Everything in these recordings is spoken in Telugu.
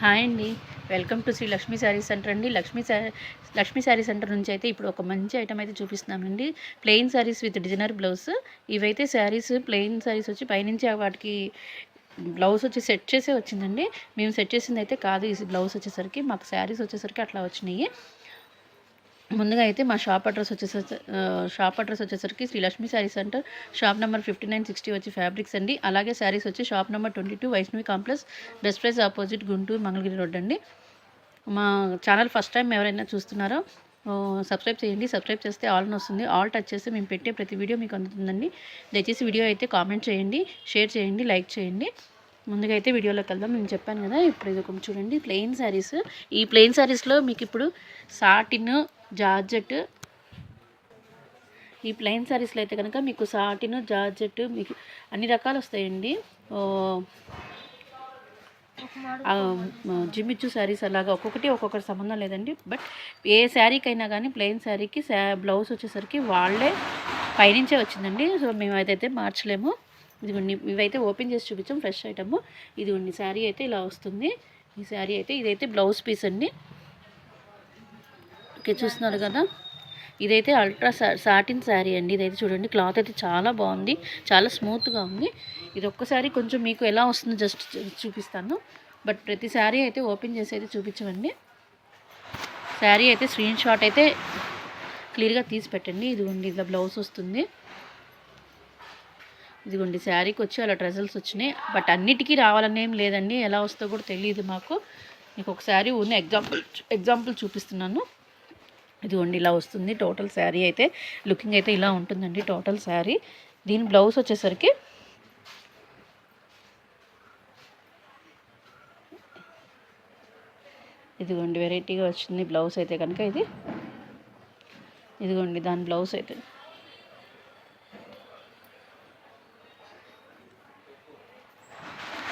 హాయ్ అండి. Welcome to Shri Lakshmi sari centre అండి. లక్ష్మీ శారీ సెంటర్ నుంచి అయితే ఇప్పుడు ఒక మంచి ఐటమ్ అయితే చూపిస్తున్నామండి. Plain saris with designer blouse. ఇవైతే శారీస్ ప్లెయిన్ శారీస్ వచ్చి పైనుంచి వాటికి బ్లౌజ్ వచ్చి సెట్ చేసే వచ్చిందండి. మేము సెట్ చేసింది అయితే కాదు. ఈ బ్లౌజ్ వచ్చేసరికి మాకు శారీస్ వచ్చేసరికి అట్లా వచ్చినాయి. ముందుగా అయితే మా షాప్ అడ్రస్ వచ్చేసరికి Shri Lakshmi sari centre, shop number 5960 వచ్చి ఫ్యాబ్రిక్స్ అండి. అలాగే శారీస్ వచ్చి shop number 22 Vaishnavi complex, best price opposite, Guntur Mangalagiri road అండి. మా ఛానల్ ఫస్ట్ టైం ఎవరైనా చూస్తున్నారో సబ్స్క్రైబ్ చేయండి. సబ్స్క్రైబ్ చేస్తే ఆల్ అని వస్తుంది. ఆల్ టచ్ చేస్తే మేము పెట్టే ప్రతి వీడియో మీకు అందుతుందండి. దయచేసి వీడియో అయితే కామెంట్ చేయండి, షేర్ చేయండి, లైక్ చేయండి. ముందుగా అయితే వీడియోలోకి వెళ్దాం. నేను చెప్పాను కదా, ఇప్పుడు ఇది కొంచెం చూడండి ప్లెయిన్ శారీస్. ఈ ప్లెయిన్ శారీస్లో మీకు ఇప్పుడు సాటిన్, జార్జెట్, ఈ ప్లెయిన్ శారీస్లో అయితే కనుక మీకు సాటిన్, జార్జెట్ మీకు అన్ని రకాలు వస్తాయండి. జిమ్మిచ్చు శారీస్ అలాగా ఒక్కొక్కటి సంబంధం లేదండి. బట్ ఏ శారీకైనా కానీ ప్లెయిన్ శారీకి బ్లౌజ్ వచ్చేసరికి వాళ్ళే పైనుంచే వచ్చిందండి. సో మేము అదైతే మార్చలేము. ఇదిగోండి, ఇవైతే ఓపెన్ చేసి చూపించాం ఫ్రెష్ ఐటమ్. ఇదిగోండి శారీ అయితే ఇలా వస్తుంది. ఈ శారీ అయితే ఇదైతే బ్లౌజ్ పీస్ అండి. ఓకే, చూస్తున్నారు కదా, ఇదైతే అల్ట్రా సాటిన్ శారీ అండి. ఇదైతే చూడండి, క్లాత్ అయితే చాలా బాగుంది, చాలా స్మూత్గా ఉంది. ఇది ఒక్కసారి కొంచెం మీకు ఎలా వస్తుందో జస్ట్ చూపిస్తాను. బట్ ప్రతి శారీ అయితే ఓపెన్ చేసి అయితే చూపించమండి. శారీ అయితే స్క్రీన్ షాట్ అయితే క్లియర్గా తీసి పెట్టండి. ఇదిగోండి, ఇలా బ్లౌజ్ వస్తుంది. ఇదిగోండి, శారీకి వచ్చి అలా ట్రెజల్స్ వచ్చినాయి. బట్ అన్నిటికీ రావాలని ఏం లేదండి, ఎలా వస్తుందో కూడా తెలియదు మాకు. మీకు ఒక శారీ ఉన్న ఎగ్జాంపుల్ చూపిస్తున్నాను. ఇదిగోండి, ఇలా వస్తుంది టోటల్ శారీ అయితే. లుకింగ్ అయితే ఇలా ఉంటుందండి టోటల్ శారీ. దీని బ్లౌజ్ వచ్చేసరికి ఇదిగోండి, వెరైటీగా వచ్చింది బ్లౌజ్ అయితే కనుక. ఇదిగోండి దాని బ్లౌజ్ అయితే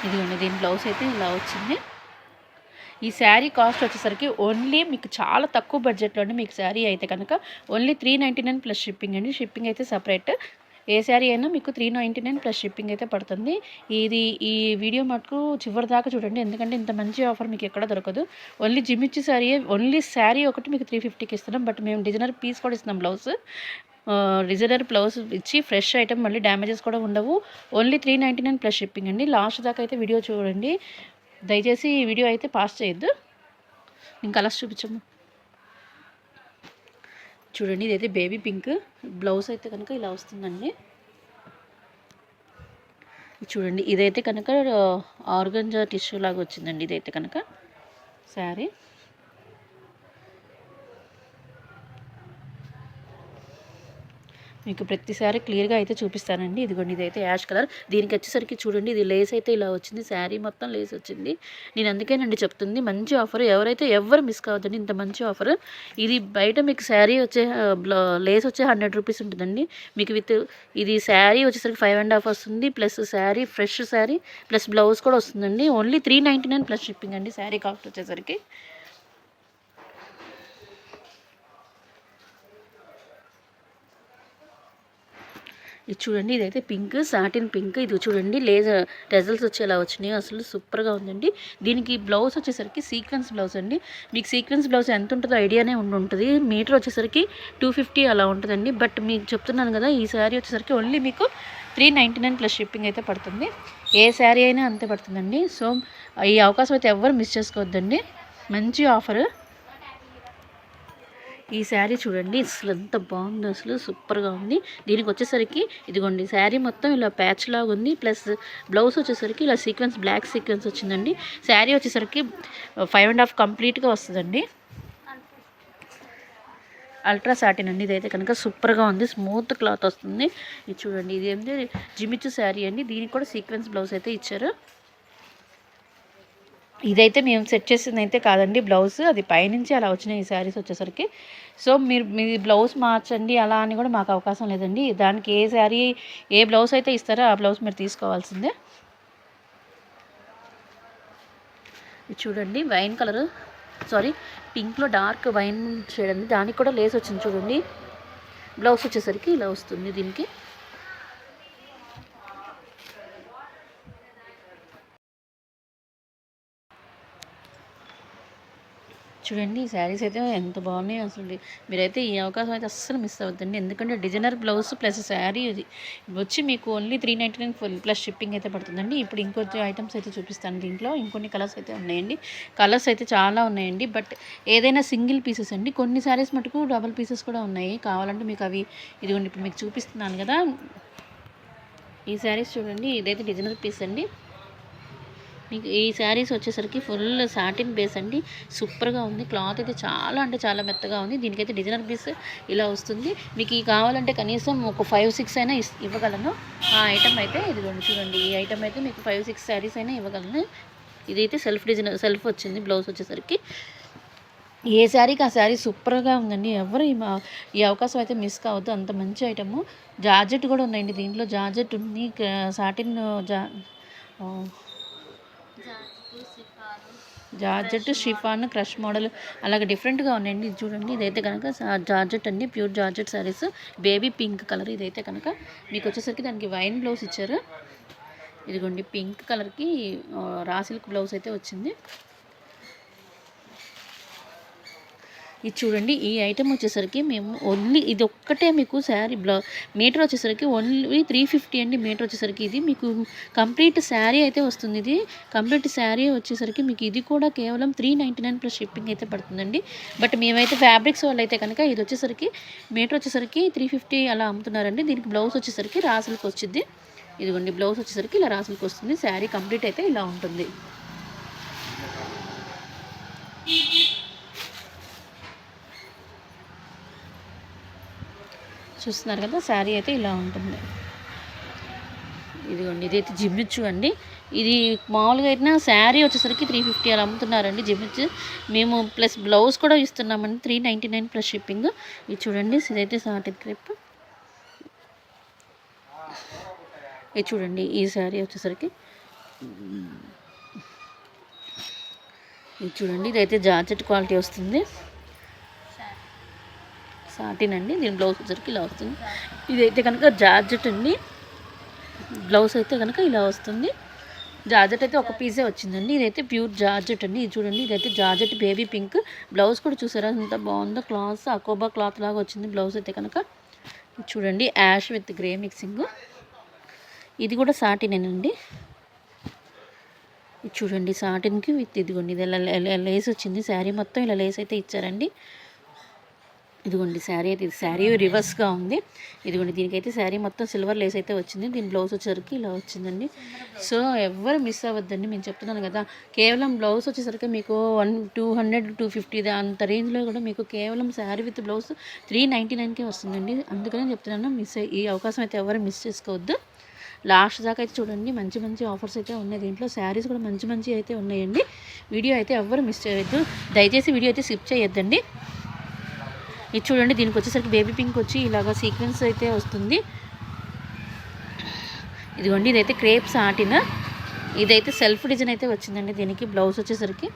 ఇదిగోండి, దీని బ్లౌజ్ అయితే ఇలా వచ్చింది. ఈ శారీ కాస్ట్ వచ్చేసరికి ఓన్లీ మీకు చాలా తక్కువ బడ్జెట్లో అండి. మీకు శారీ అయితే కనుక ఓన్లీ 399 ప్లస్ షిప్పింగ్ అండి. షిప్పింగ్ అయితే సపరేట్. ఏ శారీ అయినా మీకు 399 ప్లస్ షిప్పింగ్ అయితే పడుతుంది. ఈ వీడియో మటుకు చివరి దాకా చూడండి, ఎందుకంటే ఇంత మంచి ఆఫర్ మీకు ఎక్కడ దొరకదు. ఓన్లీ జిమ్మిచ్చి శారీ, ఓన్లీ శారీ ఒకటి మీకు 350కి ఇస్తున్నాం. బట్ మేము డిజైనర్ పీస్ కూడా ఇస్తున్నాం. డిజైనర్ బ్లౌజ్ ఇచ్చి ఫ్రెష్ ఐటమ్, మళ్ళీ డ్యామేజెస్ కూడా ఉండవు. ఓన్లీ 399 ప్లస్ షిప్పింగ్ అండి. లాస్ట్ దాకా అయితే వీడియో చూడండి. దయచేసి ఈ వీడియో అయితే పాస్ చేయొద్దు. నేను కలర్స్ చూపించము. చూడండి, ఇదైతే బేబీ పింక్. బ్లౌజ్ అయితే కనుక ఇలా వస్తుందండి. చూడండి, ఇదైతే కనుక ఆర్గంజా టిష్యూ లాగా వచ్చిందండి. ఇదైతే కనుక శారీ. మీకు ప్రతిసారి క్లియర్గా అయితే చూపిస్తానండి. ఇదిగోండి, ఇదైతే యాష్ కలర్. దీనికి వచ్చేసరికి చూడండి, ఇది లేస్ అయితే ఇలా వచ్చింది. శారీ మొత్తం లేస్ వచ్చింది. నేను అందుకేనండి చెప్తుంది, మంచి ఆఫర్. ఎవరు మిస్ కావద్దండి, ఇంత మంచి ఆఫర్. ఇది బయట మీకు శారీ వచ్చే లేస్ వచ్చే 100 రూపీస్ ఉంటుందండి. మీకు ఇది శారీ వచ్చేసరికి 5.5 వస్తుంది. Plus sari fresh sari plus blouse కూడా వస్తుందండి. ఓన్లీ 399 ప్లస్ షిప్పింగ్ అండి శారీ కాస్ట్ వచ్చేసరికి. ఇది చూడండి, ఇదైతే పింక్, సాటిన్ పింక్. ఇది చూడండి, టెజల్స్ వచ్చేలా వచ్చినాయి. అసలు సూపర్గా ఉందండి. దీనికి బ్లౌజ్ వచ్చేసరికి సీక్వెన్స్ బ్లౌజ్ అండి. మీకు సీక్వెన్స్ బ్లౌజ్ ఎంత ఉంటుందో ఐడియానే ఉంటుంది. మీటర్ వచ్చేసరికి 250 అలా ఉంటుందండి. బట్ మీకు చెప్తున్నాను కదా, ఈ శారీ వచ్చేసరికి ఓన్లీ మీకు 399 ప్లస్ షిప్పింగ్ అయితే పడుతుంది. ఏ శారీ అయినా అంతే పడుతుందండి. సో ఈ అవకాశం అయితే ఎవ్వరు మిస్ చేసుకోవద్దండి. మంచి ఆఫర్. ఈ శారీ చూడండి, అసలు ఎంత బాగుందో, అసలు సూపర్గా ఉంది. దీనికి వచ్చేసరికి ఇదిగోండి, శారీ మొత్తం ఇలా ప్యాచ్ లాగా ఉంది. ప్లస్ బ్లౌజ్ వచ్చేసరికి ఇలా సీక్వెన్స్, బ్లాక్ సీక్వెన్స్ వచ్చిందండి. శారీ వచ్చేసరికి 5.5 కంప్లీట్గా వస్తుందండి. అల్ట్రా సాటిన్ అండి. ఇదైతే కనుక సూపర్గా ఉంది, స్మూత్ క్లాత్ వస్తుంది. ఇది చూడండి, ఇది ఏంటి జిమిచ్చు శారీ అండి. దీనికి కూడా సీక్వెన్స్ బ్లౌజ్ అయితే ఇచ్చారు. ఇదైతే మేము సెట్ చేసింది అయితే కాదండి బ్లౌజ్, అది పైనుంచి అలా వచ్చినాయి ఈ శారీస్ వచ్చేసరికి. సో మీ బ్లౌజ్ మార్చండి అలా అని కూడా మాకు అవకాశం లేదండి. దానికి ఏ శారీ ఏ బ్లౌజ్ అయితే ఇస్తారో ఆ బ్లౌజ్ మీరు తీసుకోవాల్సిందే. ఇది చూడండి, వైన్ కలర్, పింక్లో డార్క్ వైన్ షేడ్ అండి. దానికి కూడా లేస్ వచ్చింది చూడండి. బ్లౌజ్ వచ్చేసరికి ఇలా వస్తుంది. దీనికి చూడండి ఈ శారీస్ అయితే ఎంత బాగున్నాయి అసలు. మీరైతే ఈ అవకాశం అయితే అస్సలు మిస్ అవ్వద్దండి. ఎందుకంటే డిజైనర్ బ్లౌజ్ ప్లస్ శారీ ఇది వచ్చి మీకు ఓన్లీ 399 ఫుల్ ప్లస్ షిప్పింగ్ అయితే పడుతుందండి. ఇప్పుడు ఇంకొన్ని ఐటమ్స్ అయితే చూపిస్తాను. దీంట్లో ఇంకొన్ని కలర్స్ అయితే ఉన్నాయండి. కలర్స్ అయితే చాలా ఉన్నాయండి. బట్ ఏదైనా సింగిల్ పీసెస్ అండి. కొన్ని శారీస్ మటుకు డబల్ పీసెస్ కూడా ఉన్నాయి. కావాలంటే మీకు అవి ఇదిగోండి ఇప్పుడు మీకు చూపిస్తున్నాను కదా. ఈ శారీస్ చూడండి, ఇదైతే డిజైనర్ పీస్ అండి. మీకు ఈ శారీస్ వచ్చేసరికి ఫుల్ సాటిన్ బేస్ అండి. సూపర్గా ఉంది. క్లాత్ అయితే చాలా అంటే చాలా మెత్తగా ఉంది. దీనికైతే డిజైనర్ పీస్ ఇలా వస్తుంది. మీకు ఈ కావాలంటే కనీసం ఒక 5-6 అయినా ఇవ్వగలను. ఆ ఐటమ్ అయితే ఇదిగోండి చూడండి. ఈ ఐటమ్ అయితే మీకు 5-6 శారీస్ అయినా ఇవ్వగలను. ఇదైతే సెల్ఫ్ వచ్చింది బ్లౌజ్ వచ్చేసరికి. ఏ శారీకి ఆ శారీ సూపర్గా ఉందండి. ఎవరు ఈ అవకాశం అయితే మిస్ కావద్దు. అంత మంచి ఐటము. జార్జెట్ కూడా ఉందండి. దీంట్లో జార్జెట్ ఉంది, satin georgette, chiffon, crush model అలాగే డిఫరెంట్గా ఉన్నాయండి. ఇది చూడండి, ఇదైతే కనుక జార్జెట్ అండి, pure georgette saris. Baby pink colour. ఇదైతే కనుక మీకు వచ్చేసరికి దానికి వైన్ బ్లౌజ్ ఇచ్చారు. ఇదిగోండి పింక్ కలర్కి రా సిల్క్ బ్లౌజ్ అయితే వచ్చింది. ఇది చూడండి, ఈ ఐటెం వచ్చేసరికి మేము ఓన్లీ ఇది ఒక్కటే మీకు శారీ మీటర్ వచ్చేసరికి ఓన్లీ 350 అండి. మీటర్ వచ్చేసరికి ఇది మీకు కంప్లీట్ శారీ అయితే వస్తుంది. ఇది కంప్లీట్ శారీ వచ్చేసరికి మీకు ఇది కూడా కేవలం 399 ప్లస్ షిప్పింగ్ అయితే పడుతుందండి. బట్ మేమైతే ఫ్యాబ్రిక్స్ వాళ్ళు అయితే కనుక ఇది వచ్చేసరికి మీటర్ వచ్చేసరికి 350 అలా అమ్ముతున్నారండి. దీనికి బ్లౌజ్ వచ్చేసరికి రాసులకు వచ్చింది. ఇదిగోండి బ్లౌజ్ వచ్చేసరికి ఇలా రాసులకు వస్తుంది. శారీ కంప్లీట్ అయితే ఇలా ఉంటుంది. చూస్తున్నారు కదా, శారీ అయితే ఇలా ఉంటుంది. ఇదిగోండి, ఇదైతే జిమ్మిచ్చు అండి. ఇది మామూలుగా అయితే శారీ వచ్చేసరికి 350 అలా అమ్ముతున్నారండి జిమ్మిచ్చు. మేము ప్లస్ బ్లౌజ్ కూడా ఇస్తున్నామండి 399 ప్లస్ షిప్పింగ్. ఇది చూడండి, ఇదైతే సాటిన్ క్రేప్. ఇది చూడండి, ఈ శారీ వచ్చేసరికి ఇది చూడండి, ఇదైతే జార్జెట్ క్వాలిటీ వస్తుంది. సాటిన్ అండి. దీని బ్లౌజ్ వచ్చరికి ఇలా వస్తుంది. ఇదైతే కనుక జార్జెట్ అండి. బ్లౌజ్ అయితే కనుక ఇలా వస్తుంది. జార్జెట్ అయితే ఒక పీసే వచ్చిందండి. ఇదైతే ప్యూర్ జార్జెట్ అండి. ఇది చూడండి, ఇదైతే జార్జెట్ బేబీ పింక్. బ్లౌజ్ కూడా చూసారా ఎంత బాగుందో. క్లాత్ అకోబా క్లాత్ లాగా వచ్చింది బ్లౌజ్ అయితే కనుక. చూడండి, యాష్ విత్ గ్రే మిక్సింగ్. ఇది కూడా సాటినేనండి. ఇది చూడండి, సాటిన్కి విత్ ఇదిగోండి, ఇది ఇలా లేస్ వచ్చింది. శారీ మొత్తం ఇలా లేస్ అయితే ఇచ్చారండి. ఇదిగోండి శారీ అయితే, ఇది శారీ రివర్స్గా ఉంది. ఇదిగోండి, దీనికైతే శారీ మొత్తం సిల్వర్ లేస్ అయితే వచ్చింది. దీని బ్లౌజ్ వచ్చేసరికి ఇలా వచ్చిందండి. సో ఎవరు మిస్ అవ్వద్దండి, నేను చెప్తున్నాను కదా. కేవలం బ్లౌజ్ వచ్చేసరికి మీకు 200-250 అంత రేంజ్లో కూడా మీకు కేవలం శారీ విత్ బ్లౌజ్ 399కే వస్తుందండి. అందుకనే చెప్తున్నాను, ఈ అవకాశం అయితే ఎవరు మిస్ చేసుకోవద్దు. లాస్ట్ దాకా అయితే చూడండి, మంచి మంచి ఆఫర్స్ అయితే ఉన్నాయి. దీంట్లో శారీస్ కూడా మంచి మంచి అయితే ఉన్నాయండి. వీడియో అయితే ఎవరు మిస్ చేయొద్దు. దయచేసి వీడియో అయితే స్కిప్ చేయొద్దండి. ఇది చూడండి, దీనికి వచ్చేసరికి బేబీ పింక్ వచ్చి ఇలాగ సీక్వెన్స్ అయితే వస్తుంది. ఇదిగోండి, ఇదైతే క్రేప్ సాటిన్. ఇదైతే సెల్ఫ్ డిజైన్ అయితే వచ్చిందండి. దీనికి బ్లౌజ్ వచ్చేసరికి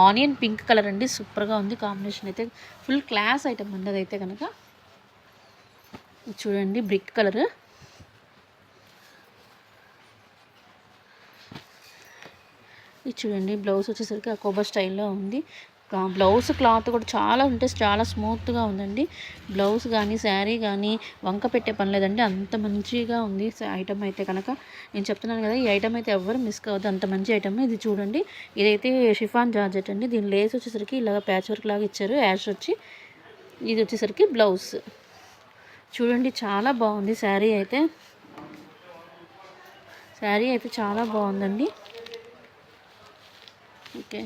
ఆనియన్ పింక్ కలర్ అండి. సూపర్గా ఉంది కాంబినేషన్ అయితే. ఫుల్ క్లాస్ ఐటమ్ అండి అదైతే కనుక. చూడండి, బ్రిక్ కలర్. ఇది చూడండి, బ్లౌజ్ వచ్చేసరికి అకోబా స్టైల్లో ఉంది. బ్లౌజ్ క్లాత్ కూడా చాలా స్మూత్గా ఉందండి. బ్లౌజ్ కానీ శారీ కానీ వంక పెట్టే పని లేదండి, అంత మంచిగా ఉంది ఐటమ్ అయితే కనుక. నేను చెప్తున్నాను కదా, ఈ ఐటమ్ అయితే ఎవ్వరు మిస్ కావద్దు, అంత మంచి ఐటమ్. ఇది చూడండి, ఇదైతే షిఫాన్ జార్జెట్ అండి. దీని లేస్ వచ్చేసరికి ఇలాగ ప్యాచ్ వర్క్ లాగా ఇచ్చారు. యాష్ వచ్చి ఇది వచ్చేసరికి బ్లౌజ్. చూడండి, చాలా బాగుంది శారీ అయితే. చాలా బాగుందండి. ఓకే,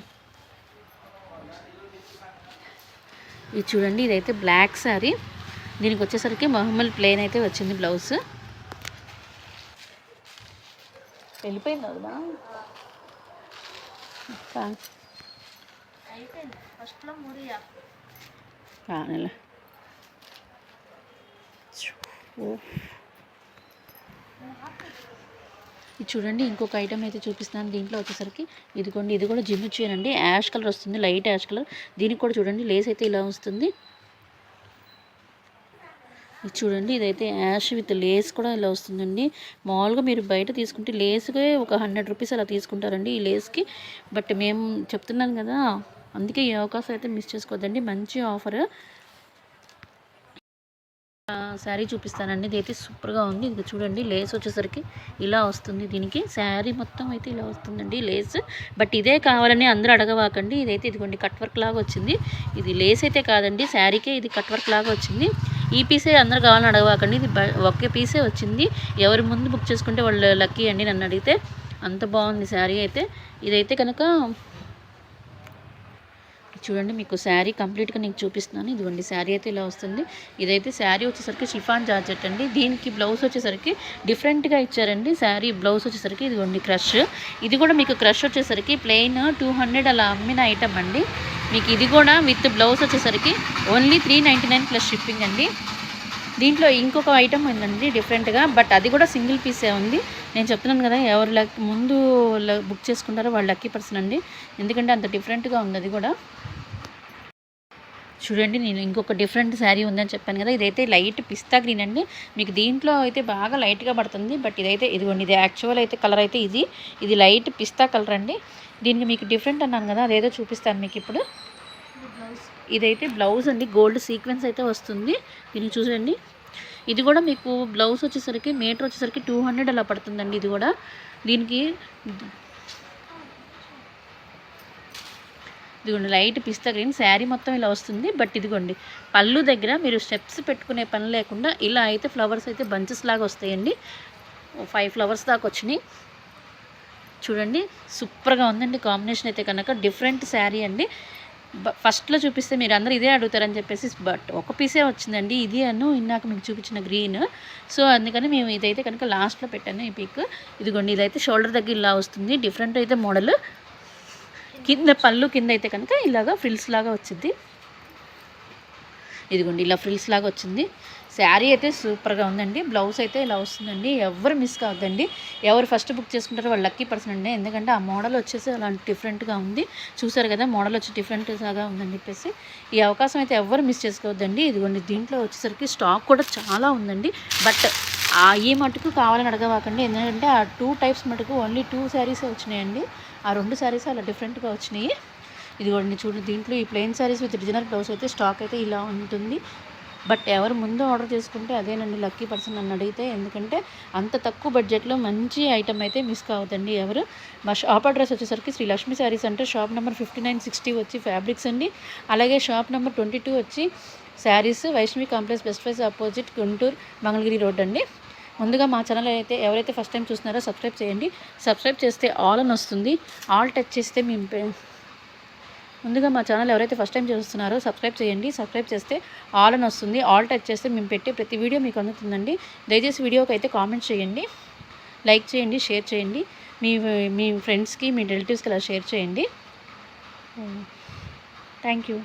ఇది చూడండి, ఇదైతే బ్లాక్ శారీ. దీనికి వచ్చేసరికి మహమ్మల్ ప్లెయిన్ అయితే వచ్చింది బ్లౌజ్. వెళ్ళిపోయింది కదా ఫస్ట్లో ఇది చూడండి, ఇంకొక ఐటమ్ అయితే చూపిస్తాను. దీంట్లో వచ్చేసరికి ఇదిగోండి, ఇది కూడా జిమ్ చేయనండి. యాష్ కలర్ వస్తుంది, లైట్ యాష్ కలర్. దీనికి కూడా చూడండి, లేస్ అయితే ఇలా వస్తుంది. ఇది చూడండి, ఇదైతే యాష్ విత్ లేస్ కూడా ఇలా వస్తుందండి. మామూలుగా మీరు బయట తీసుకుంటే లేస్కే ఒక 100 రూపీస్ అలా తీసుకుంటారండి ఈ లేస్కి. బట్ మేము చెప్తున్నాను కదా, అందుకే ఈ అవకాశం అయితే మిస్ చేసుకోవద్దండి. మంచి ఆఫర్. శారీ చూపిస్తానండి. ఇదైతే సూపర్గా ఉంది. ఇది చూడండి, లేస్ వచ్చేసరికి ఇలా వస్తుంది. దీనికి శారీ మొత్తం అయితే ఇలా వస్తుందండి లేస్. బట్ ఇదే కావాలని అందరూ అడగవాకండి. ఇదైతే ఇదిగోండి కట్ వర్క్ లాగా వచ్చింది. ఇది లేస్ అయితే కాదండి, శారీకే ఇది కట్ వర్క్ లాగా వచ్చింది. ఈ పీసే అందరూ కావాలని అడగవాకండి. ఇది ఒకే పీసే వచ్చింది. ఎవరు ముందు బుక్ చేసుకుంటే వాళ్ళు లక్కీ అండి. నన్ను అడిగితే అంత బాగుంది శారీ అయితే. ఇదైతే కనుక చూడండి, మీకు శారీ కంప్లీట్గా నేను చూపిస్తున్నాను. ఇదిగోండి శారీ అయితే ఇలా వస్తుంది. ఇదైతే శారీ వచ్చేసరికి షిఫాన్ జార్జెట్ అండి. దీనికి బ్లౌజ్ వచ్చేసరికి డిఫరెంట్గా ఇచ్చారండి. శారీ బ్లౌజ్ వచ్చేసరికి ఇదిగోండి క్రష్. ఇది కూడా మీకు క్రష్ వచ్చేసరికి ప్లెయిన్ 200 అలా అమ్మిన ఐటమ్ అండి. మీకు ఇది కూడా విత్ బ్లౌజ్ వచ్చేసరికి ఓన్లీ 399 ప్లస్ షిప్పింగ్ అండి. దీంట్లో ఇంకొక ఐటమ్ ఉందండి డిఫరెంట్గా, బట్ అది కూడా సింగిల్ పీసే ఉంది. నేను చెప్తున్నాను కదా, ఎవరు ముందు బుక్ చేసుకుంటారో వాళ్ళు లక్కీ పర్సన్ అండి. ఎందుకంటే అంత డిఫరెంట్గా ఉంది. అది కూడా చూడండి, నేను ఇంకొక డిఫరెంట్ శారీ ఉందని చెప్పాను కదా, ఇదైతే లైట్ పిస్తా గ్రీన్ అండి. మీకు దీంట్లో అయితే బాగా లైట్గా పడుతుంది. బట్ ఇదైతే ఇదిగోండి, ఇది యాక్చువల్ అయితే కలర్ అయితే ఇది లైట్ పిస్తా కలర్ అండి. దీనికి మీకు డిఫరెంట్ అన్నాను కదా, అదేదో చూపిస్తాను మీకు ఇప్పుడు. ఇదైతే బ్లౌజ్ అండి, గోల్డ్ సీక్వెన్స్ అయితే వస్తుంది. దీన్ని చూడండి, ఇది కూడా మీకు బ్లౌజ్ వచ్చేసరికి మీటర్ వచ్చేసరికి 200 అలా పడుతుందండి. ఇది కూడా దీనికి ఇదిగోండి లైట్ పిస్తా గ్రీన్ శారీ మొత్తం ఇలా వస్తుంది. బట్ ఇదిగోండి పళ్ళు దగ్గర మీరు స్టెప్స్ పెట్టుకునే పని లేకుండా ఇలా అయితే ఫ్లవర్స్ అయితే బంచెస్ లాగా వస్తాయండి. 5 ఫ్లవర్స్ దాకా వచ్చినాయి. చూడండి, సూపర్గా ఉందండి కాంబినేషన్ అయితే కనుక. డిఫరెంట్ శారీ అండి. ఫస్ట్లో చూపిస్తే మీరు అందరూ ఇదే అడుగుతారని చెప్పేసి, బట్ ఒక పీసే వచ్చిందండి. ఇది ఇందాక మీకు చూపించిన గ్రీన్. సో అందుకని మేము ఇదైతే కనుక లాస్ట్లో పెట్టాను ఈ పిక్. ఇదిగోండి, ఇదైతే షోల్డర్ దగ్గర ఇలా వస్తుంది. డిఫరెంట్ అయితే మోడల్. కింద పళ్ళు కింద అయితే కనుక ఇలాగా ఫ్రిల్స్ లాగా వచ్చింది. ఇదిగోండి ఇలా ఫ్రిల్స్ లాగా వచ్చింది. శారీ అయితే సూపర్గా ఉందండి. బ్లౌజ్ అయితే ఇలా వస్తుందండి. ఎవరు మిస్ కావద్దండి. ఎవరు ఫస్ట్ బుక్ చేసుకుంటారో వాళ్ళు లక్కీ పర్సన్ అండి. ఎందుకంటే ఆ మోడల్ వచ్చేసి అలాంటి డిఫరెంట్గా ఉంది. చూసారు కదా, మోడల్ వచ్చి డిఫరెంట్గా ఉందని చెప్పేసి ఈ అవకాశం అయితే ఎవరు మిస్ చేసుకోవద్దండి. ఇదిగోండి, దీంట్లో వచ్చేసరికి స్టాక్ కూడా చాలా ఉందండి. బట్ ఈ మటుకు కావాలని అడగవాకండి. ఎందుకంటే ఆ 2 టైప్స్ మటుకు ఓన్లీ 2 శారీసే వచ్చినాయండి. ఆ 2 శారీస్ అలా డిఫరెంట్గా వచ్చినాయి. ఇదిగోండి చూడండి, దీంట్లో ఈ plain saris with designer blouse అయితే స్టాక్ అయితే ఇలా ఉంటుంది. బట్ ఎవరు ముందు ఆర్డర్ చేసుకుంటే అదేనండి లక్కీ పర్సన్ నన్ను అడిగితే. ఎందుకంటే అంత తక్కువ బడ్జెట్లో మంచి ఐటమ్ అయితే మిస్ కావద్దండి ఎవరు. మా షాప్ అడ్రస్ వచ్చేసరికి Shri Lakshmi sari centre, shop number 5960 వచ్చి ఫ్యాబ్రిక్స్ అండి. అలాగే షాప్ నెంబర్ 22 వచ్చి saris, Vaishnavi complex best price opposite, Guntur Mangalagiri road అండి. ముందుగా మా ఛానల్ అయితే ఎవరైతే ఫస్ట్ టైం చూస్తున్నారో సబ్స్క్రైబ్ చేయండి. సబ్స్క్రైబ్ చేస్తే ఆల్ అని వస్తుంది. ఆల్ టచ్ చేస్తే ముందుగా మా ఛానల్ ఎవరైతే ఫస్ట్ టైం చూస్తున్నారో సబ్స్క్రైబ్ చేయండి. సబ్స్క్రైబ్ చేస్తే ఆల్ అని వస్తుంది. ఆల్ టచ్ చేస్తే మేము పెట్టే ప్రతి వీడియో మీకు అందుతుందండి. దయచేసి వీడియోకి అయితే కామెంట్ చేయండి, లైక్ చేయండి, షేర్ చేయండి. మీ ఫ్రెండ్స్కి, మీ రిలేటివ్స్కి అలా షేర్ చేయండి. Thank you.